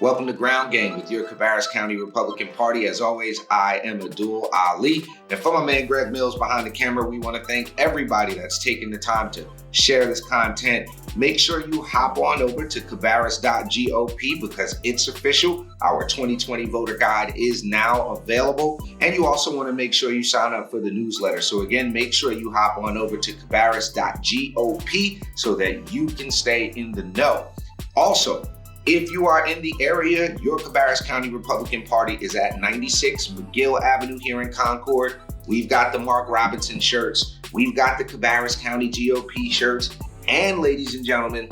Welcome to Ground Game with your Cabarrus County Republican Party. As always, I am Abdul Ali. And for my man Greg Mills behind the camera, we want to thank everybody that's taken the time to share this content. Make sure you hop on over to cabarrus.gop because it's official. Our 2020 voter guide is now available. And you also want to make sure you sign up for the newsletter. So again, make sure you hop on over to cabarrus.gop so that you can stay in the know. Also, if you are in the area, your Cabarrus County Republican Party is at 96 McGill Avenue here in Concord. We've got the Mark Robinson shirts. We've got the Cabarrus County GOP shirts. And ladies and gentlemen,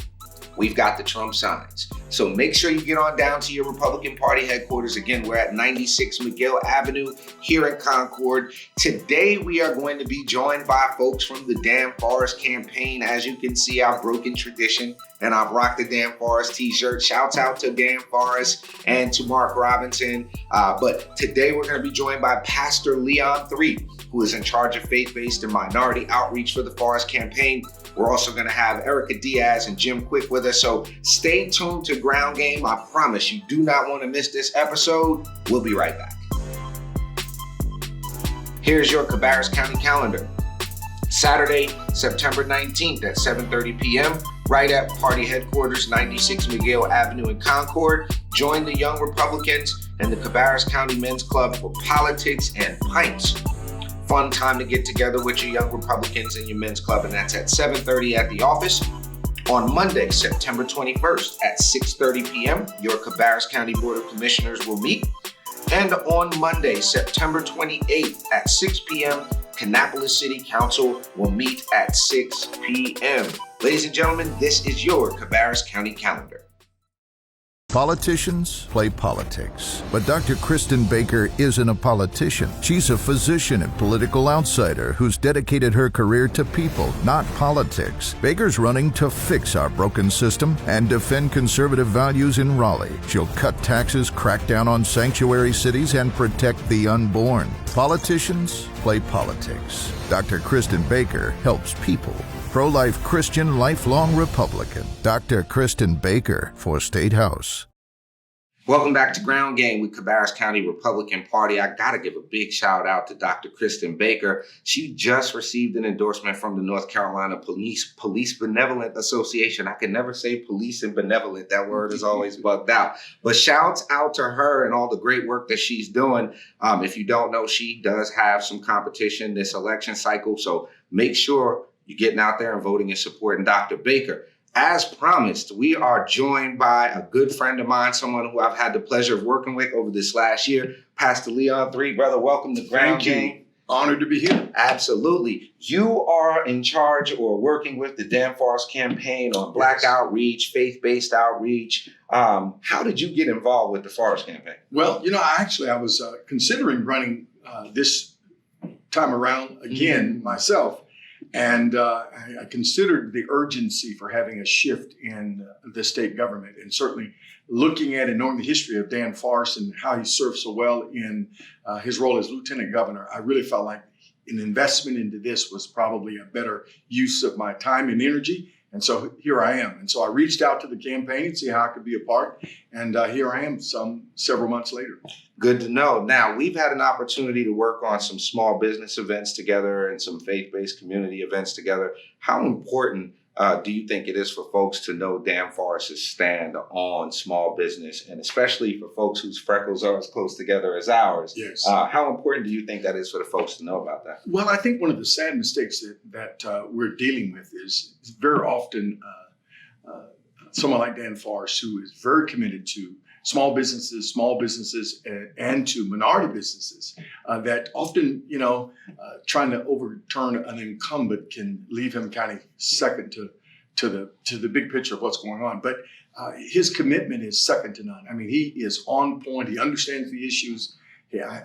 we've got the Trump signs. So make sure you get on down to your Republican Party headquarters. Again, we're at 96 McGill Avenue here in Concord. Today, we are going to be joined by folks from the Dan Forest campaign. As you can see, our broken tradition, and I've rocked the Dan Forest t-shirt. Shouts out to Dan Forest and to Mark Robinson. But today, we're going to be joined by Pastor Leon III, who is in charge of faith-based and minority outreach for the Forest campaign. We're also going to have Erica Diaz and Jim Quick with us. So stay tuned to Ground Game. I promise you do not want to miss this episode. We'll be right back. Here's your Cabarrus County calendar. Saturday, September 19th at 7:30 p.m., right at party headquarters, 96 McGill Avenue in Concord. Join the Young Republicans and the Cabarrus County Men's Club for politics and pints. Fun time to get together with your Young Republicans and your Men's Club, and that's at 7:30 at the office. On Monday, September 21st at 6:30 p.m., your Cabarrus County Board of Commissioners will meet. And on Monday, September 28th at 6 p.m., Kannapolis City Council will meet at 6 p.m. Ladies and gentlemen, this is your Cabarrus County calendar. Politicians play politics, but Dr. Kristen Baker isn't a politician. She's a physician and political outsider who's dedicated her career to people, not politics. Baker's running to fix our broken system and defend conservative values in Raleigh. She'll cut taxes, crack down on sanctuary cities, and protect the unborn. Politicians play politics. Dr. Kristen Baker helps people. Pro-life Christian, lifelong Republican. Dr. Kristen Baker for State House. Welcome back to Ground Game with Cabarrus County Republican Party. I got to give a big shout out to Dr. Kristen Baker. She just received an endorsement from the North Carolina Police Benevolent Association. I can never say police and benevolent. That word is always bugged out. But shouts out to her and all the great work that she's doing. If you don't know, she does have some competition this election cycle. So make sure you're getting out there and voting and supporting Dr. Baker. As promised, we are joined by a good friend of mine, someone who I've had the pleasure of working with over this last year, Pastor Leon III. Brother, welcome to Ground Game. Thank you. Honored to be here. Absolutely. You are in charge or working with the Dan Forest campaign on Black outreach, faith-based outreach. How did you get involved with the Forest campaign? Well, I was considering running this time around again myself. And I considered the urgency for having a shift in the state government, and certainly looking at and knowing the history of Dan Forest and how he served so well in his role as lieutenant governor, I really felt like an investment into this was probably a better use of my time and energy. And so here I am. And so I reached out to the campaign and see how I could be a part. And here I am several months later. Good to know. Now, we've had an opportunity to work on some small business events together and some faith-based community events together. How important do you think it is for folks to know Dan Forest's stand on small business, and especially for folks whose freckles are as close together as ours? Yes. How important do you think that is for the folks to know about that? Well, I think one of the sad mistakes that we're dealing with is very often someone like Dan Forest, who is very committed to small businesses, and to minority businesses that often, trying to overturn an incumbent can leave him kind of second to the big picture of what's going on. But his commitment is second to none. I mean, he is on point. He understands the issues.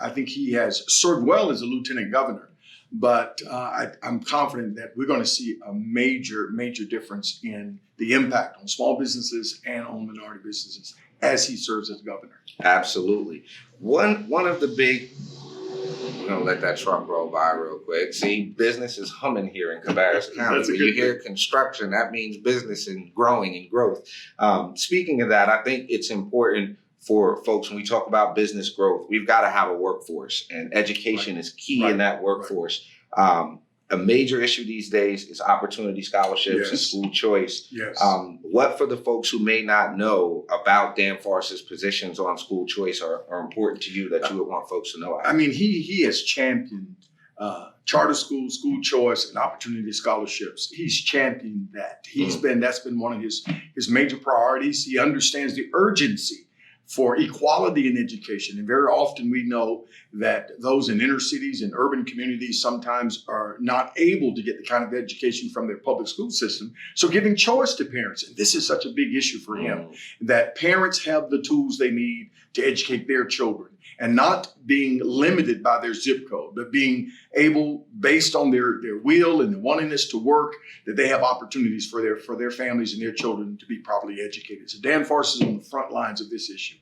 I think he has served well as a lieutenant governor. But I'm confident that we're going to see a major difference in the impact on small businesses and on minority businesses as he serves as governor. Absolutely. One of the big, we're going to let that truck roll by real quick. See, business is humming here in Cabarrus County. When you hear construction, that means business and growing and growth. Speaking of that, I think it's important for folks, when we talk about business growth, we've got to have a workforce, and education is key in that workforce. A major issue these days is opportunity scholarships and school choice. What, for the folks who may not know about Dan Forrest's positions on school choice, are important to you that you would want folks to know? I mean, he has championed charter schools, school choice, and opportunity scholarships. He's championed that. That's been one of his major priorities. He understands the urgency for equality in education. And very often we know that those in inner cities and urban communities sometimes are not able to get the kind of education from their public school system. So giving choice to parents, and this is such a big issue for him, that parents have the tools they need to educate their children, and not being limited by their zip code, but being able, based on their will and the willingness to work, that they have opportunities for their families and their children to be properly educated. So Dan Forrest is on the front lines of this issue.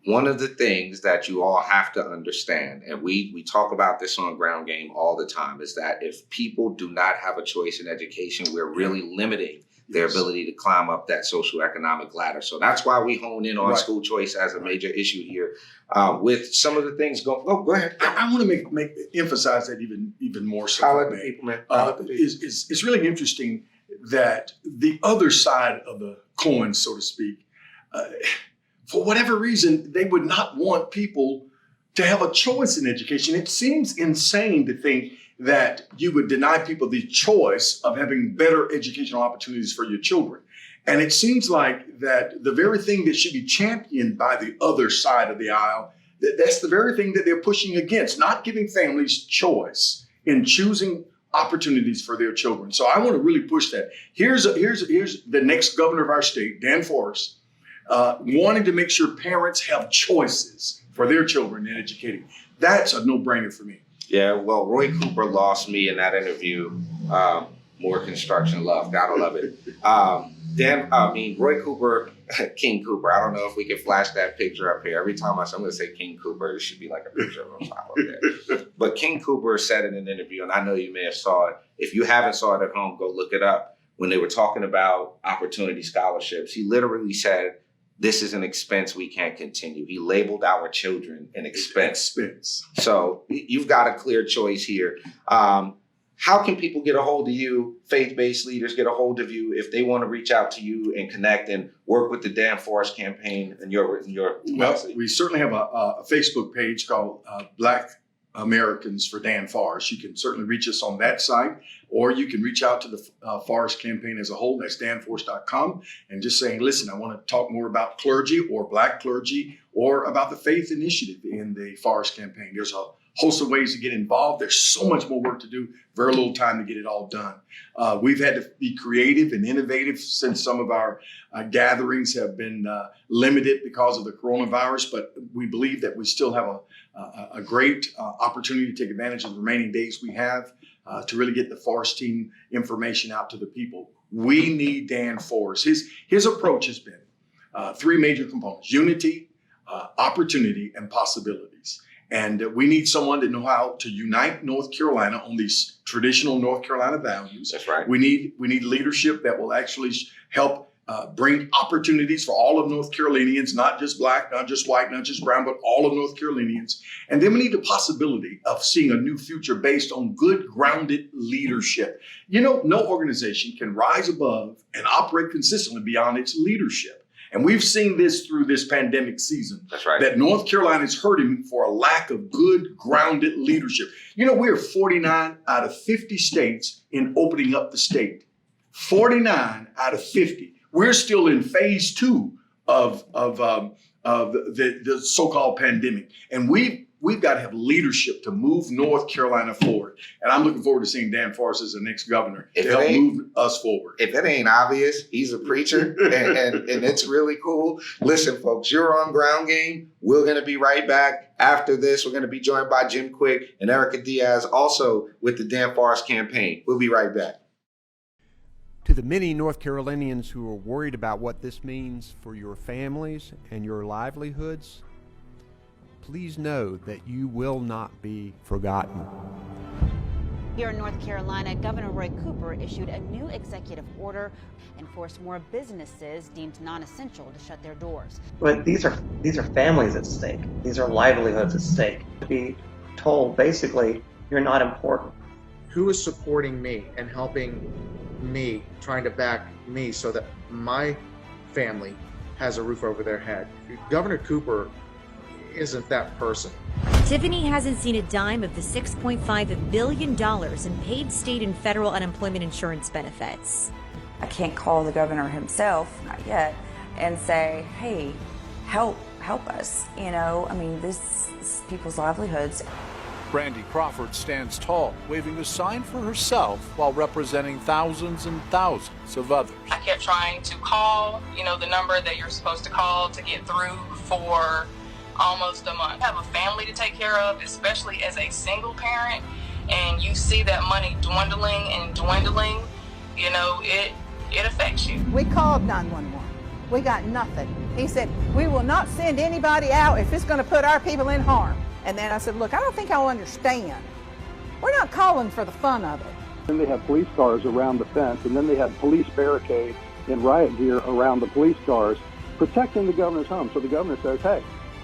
One of the things that you all have to understand, and we talk about this on Ground Game all the time, is that if people do not have a choice in education, we're really limiting their ability to climb up that socioeconomic ladder. So that's why we hone in on school choice as a major issue here. With some of the things go ahead. I want to emphasize that even more so. It's really interesting that the other side of the coin, so to speak, for whatever reason, they would not want people to have a choice in education. It seems insane to think that you would deny people the choice of having better educational opportunities for your children. And it seems like that the very thing that should be championed by the other side of the aisle, that's the very thing that they're pushing against, not giving families choice in choosing opportunities for their children. So I want to really push that. Here's the next governor of our state, Dan Forrest, wanting to make sure parents have choices for their children in educating. That's a no-brainer for me. Yeah, well, Roy Cooper lost me in that interview. More construction love, gotta love it. Roy Cooper, King Cooper. I don't know if we can flash that picture up here. Every time I'm going to say King Cooper, it should be like a picture of him up there. But King Cooper said in an interview, and I know you may have saw it. If you haven't saw it at home, go look it up. When they were talking about opportunity scholarships, he literally said, "This is an expense we can't continue." He labeled our children an expense. So you've got a clear choice here. How can people get a hold of you, faith-based leaders get a hold of you if they want to reach out to you and connect and work with the Dan Forrest campaign and your Well, we certainly have a Facebook page called Black Americans for Dan Forrest. You can certainly reach us on that site, or you can reach out to the Forrest campaign as a whole. That's danforrest.com, and just saying, listen, I want to talk more about clergy or Black clergy or about the faith initiative in the Forrest campaign. There's a host of ways to get involved. There's so much more work to do, very little time to get it all done. We've had to be creative and innovative since some of our gatherings have been limited because of the coronavirus, but we believe that we still have a great opportunity to take advantage of the remaining days we have to really get the Forrest team information out to the people. We need Dan Forrest. His approach has been three major components: unity, opportunity, and possibilities. And we need someone to know how to unite North Carolina on these traditional North Carolina values. That's right. We need leadership that will actually help bring opportunities for all of North Carolinians, not just Black, not just white, not just brown, but all of North Carolinians. And then we need the possibility of seeing a new future based on good, grounded leadership. You know, no organization can rise above and operate consistently beyond its leadership. And we've seen this through this pandemic season. That's right. That North Carolina is hurting for a lack of good, grounded leadership. You know, we're 49 out of 50 states in opening up the state. 49 out of 50. We're still in phase 2 of the so-called pandemic. And we've got to have leadership to move North Carolina forward. And I'm looking forward to seeing Dan Forrest as the next governor to help move us forward. If it ain't obvious, he's a preacher, and it's really cool. Listen, folks, you're on Ground Game. We're going to be right back. After this, we're going to be joined by Jim Quick and Erica Diaz, also with the Dan Forrest campaign. We'll be right back. To the many North Carolinians who are worried about what this means for your families and your livelihoods, please know that you will not be forgotten. Here in North Carolina, Governor Roy Cooper issued a new executive order and forced more businesses deemed non-essential to shut their doors. But these are families at stake. These are livelihoods at stake. To be told, basically, you're not important. Who is supporting me and helping me, trying to back me so that my family has a roof over their head? Governor Cooper isn't that person. Tiffany hasn't seen a dime of the $6.5 billion in paid state and federal unemployment insurance benefits. I can't call the governor himself, not yet, and say, hey, help us. You know, I mean, this is people's livelihoods. Brandy Crawford stands tall, waving a sign for herself while representing thousands and thousands of others. I kept trying to call, the number that you're supposed to call to get through for almost a month. I have a family to take care of, especially as a single parent, and you see that money dwindling and dwindling, it affects you. We called 911. We got nothing. He said, we will not send anybody out if it's going to put our people in harm. And then I said, look, I don't think I'll understand. We're not calling for the fun of it. Then they had police cars around the fence, and then they had police barricades in riot gear around the police cars protecting the governor's home. So the governor says, hey,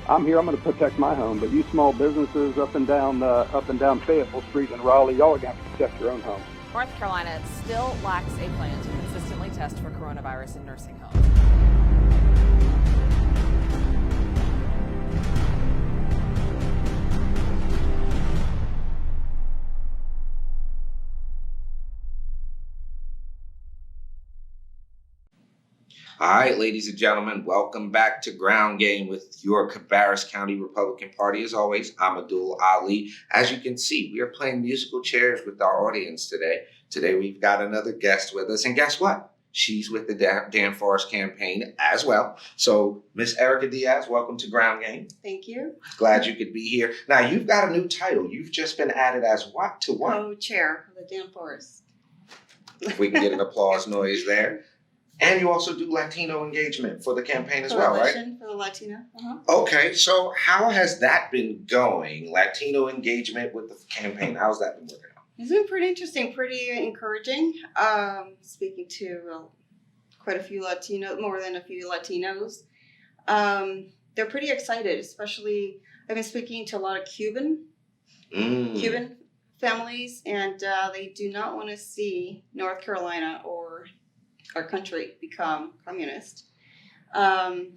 I'm here, I'm going to protect my home, but you small businesses up and down Fayetteville Street in Raleigh, y'all are going to have to protect your own homes. North Carolina still lacks a plan to consistently test for coronavirus in nursing homes. All right, ladies and gentlemen, welcome back to Ground Game with your Cabarrus County Republican Party. As always, I'm Abdul Ali. As you can see, we are playing musical chairs with our audience today. Today, we've got another guest with us, and guess what? She's with the Dan Forest campaign as well. So, Miss Erica Diaz, welcome to Ground Game. Thank you. Glad you could be here. Now, you've got a new title. You've just been added as what to what? Co-chair of the Dan Forest. If we can get an applause noise there. And you also do Latino engagement for the campaign as well, right? For the Latino. Okay, so how has that been going? Latino engagement with the campaign, how's that been working out? It's been pretty interesting, pretty encouraging. Speaking to quite a few Latinos, more than a few Latinos. They're pretty excited, especially I've been speaking to a lot of Cuban families, and they do not want to see North Carolina or our country become communist. Some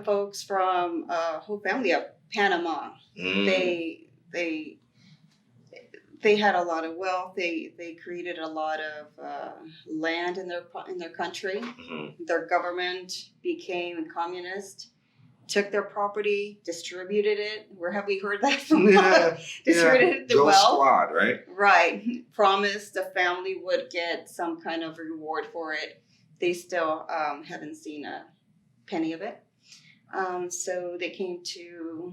folks from a whole family of Panama, they had a lot of wealth. They created a lot of land in their country. Their government became communist, took their property, distributed it. Where have we heard that from? Distributed the wealth. Squad, right? Right. Promised the family would get some kind of reward for it. They still haven't seen a penny of it. So they came to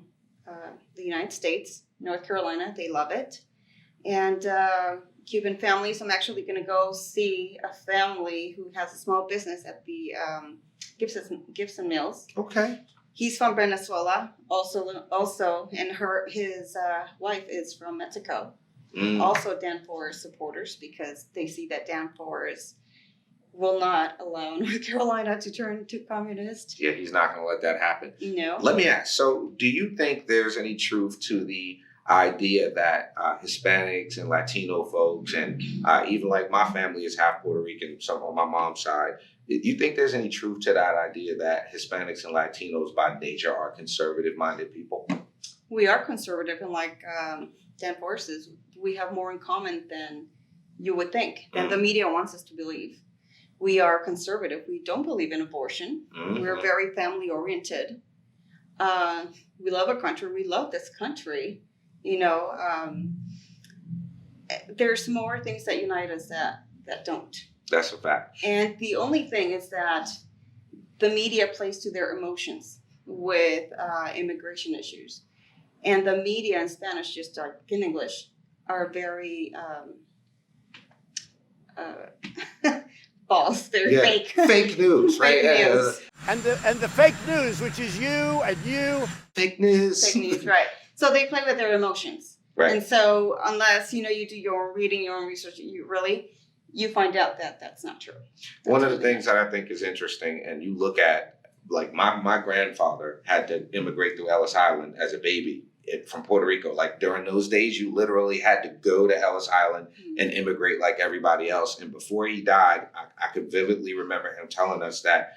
the United States, North Carolina. They love it. And Cuban families, I'm actually going to go see a family who has a small business at the Gibson Mills. Okay. He's from Venezuela, also, and his wife is from Mexico. Also Dan Forest supporters, because they see that Dan Forest will not allow North Carolina to turn to communist. Yeah, he's not going to let that happen. No. Let me ask, so do you think there's any truth to the idea that Hispanics and Latino folks, and even like my family is half Puerto Rican, some on my mom's side, do you think there's any truth to that idea that Hispanics and Latinos by nature are conservative-minded people? We are conservative, and like Dan Forest is, we have more in common than you would think, than the media wants us to believe. We are conservative. We don't believe in abortion. We're very family-oriented. We love our country. We love this country. There's more things that unite us that don't. That's a fact. And the only thing is that the media plays to their emotions with immigration issues. And the media in Spanish, just like in English, are very false. They're fake. Fake news, right? Fake news. And the fake news, which is you and you. Fake news. Fake news, right. So they play with their emotions. Right. And so unless, you do your own reading, your own research, you find out that that's not true. One of the things that I think is interesting, and you look at, like my grandfather had to immigrate to Ellis Island as a baby from Puerto Rico. Like during those days, you literally had to go to Ellis Island and immigrate like everybody else. And before he died, I could vividly remember him telling us that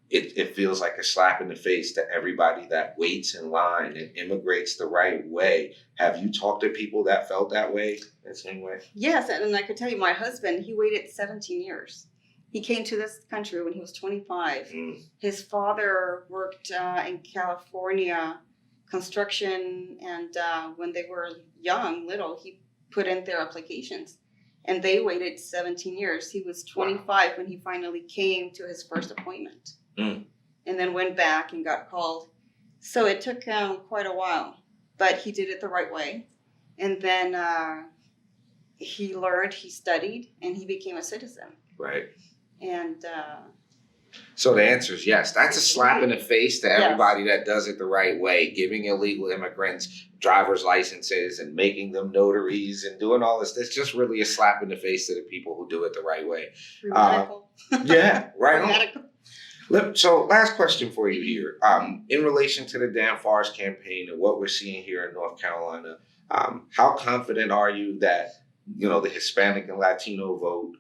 it feels like a slap in the face to everybody that waits in line and immigrates the right way. Have you talked to people that felt that way, the same way? Yes, and I could tell you, my husband, he waited 17 years. He came to this country when he was 25. His father worked in California, construction, and when they were little, he put in their applications. And they waited 17 years. He was 25 when he finally came to his first appointment. And then went back and got called. So it took him quite a while, but he did it the right way. And then he learned, he studied, and he became a citizen. Right. And so the answer is yes. That's a slap in the face to everybody that does it the right way, giving illegal immigrants driver's licenses and making them notaries and doing all this. That's just really a slap in the face to the people who do it the right way. Yeah, right on. So last question for you here. In relation to the Dan Forest campaign and what we're seeing here in North Carolina, how confident are you that, the Hispanic and Latino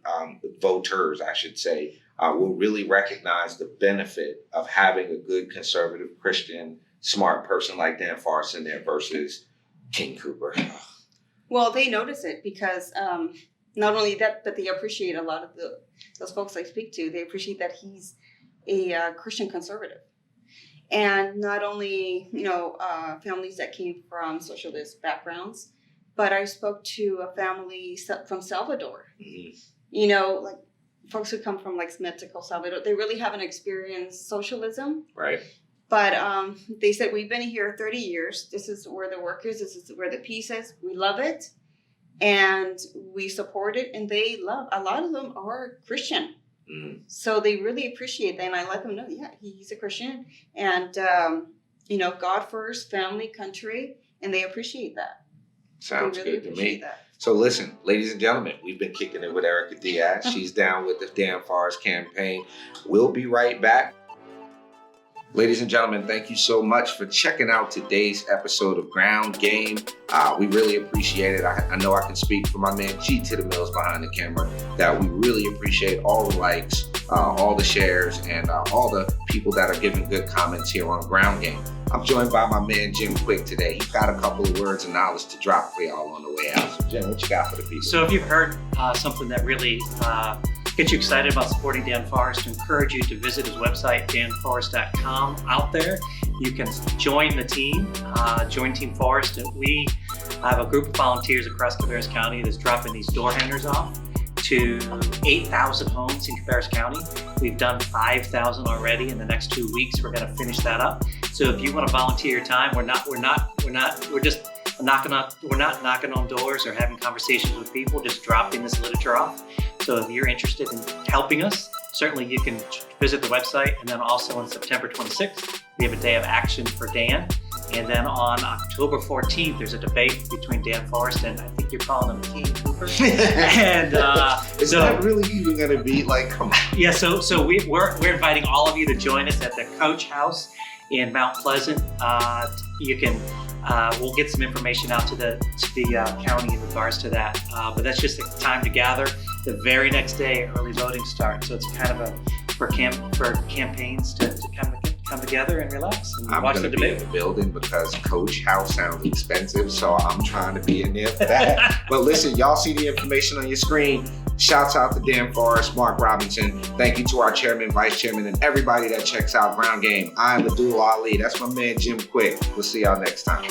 voters, I should say, will really recognize the benefit of having a good conservative, Christian, smart person like Dan Forest in there versus King Cooper? Well, they notice it because not only that, but they appreciate a lot of those folks I speak to. They appreciate that he's a Christian conservative. And not only, families that came from socialist backgrounds, but I spoke to a family from Salvador. Like folks who come from Mexico, Salvador, they really haven't experienced socialism. Right. But they said, we've been here 30 years. This is where the work is. This is where the peace is. We love it. And we support it. And a lot of them are Christian. So they really appreciate that. And I let them know, he's a Christian. And, God first, family, country. And they appreciate that. Sounds really good to me. That. So listen, ladies and gentlemen, we've been kicking it with Erica Diaz. She's down with the Dan Forest campaign. We'll be right back. Ladies and gentlemen, thank you so much for checking out today's episode of Ground Game. We really appreciate it. I know I can speak for my man G to the Mills behind the camera that we really appreciate all the likes, all the shares, and all the people that are giving good comments here on Ground Game. I'm joined by my man Jim Quick today. He's got a couple of words of knowledge to drop for y'all on the way out. So Jim, what you got for the people? So if you've heard something that really gets you excited about supporting Dan Forest, I encourage you to visit his website, danforest.com. Out there, you can join the team, join Team Forest. We have a group of volunteers across Cabarrus County that's dropping these door hangers off to 8,000 homes in Cabarrus County. We've done 5,000 already. In the next 2 weeks, we're going to finish that up. So if you want to volunteer your time, we're not knocking on doors or having conversations with people, just dropping this literature off. So if you're interested in helping us, certainly you can visit the website. And then also on September 26th, we have a day of action for Dan. And then on October 14th, there's a debate between Dan Forest and I think you're calling him King Cooper. And is that really even going to be come on? Yeah, so we're inviting all of you to join us at the Coach House in Mount Pleasant. You can we'll get some information out to the county in regards to that. But that's just a time to gather. The very next day, early voting starts. So it's kind of for campaigns to come together and relax and watch the debate. I'm going to be in the building because Coach House sounds expensive, so I'm trying to be in there for that. But listen, y'all see the information on your screen. Shouts out to Dan Forest, Mark Robinson. Thank you to our chairman, vice chairman, and everybody that checks out Ground Game. I'm Abdul Ali. That's my man Jim Quick. We'll see y'all next time.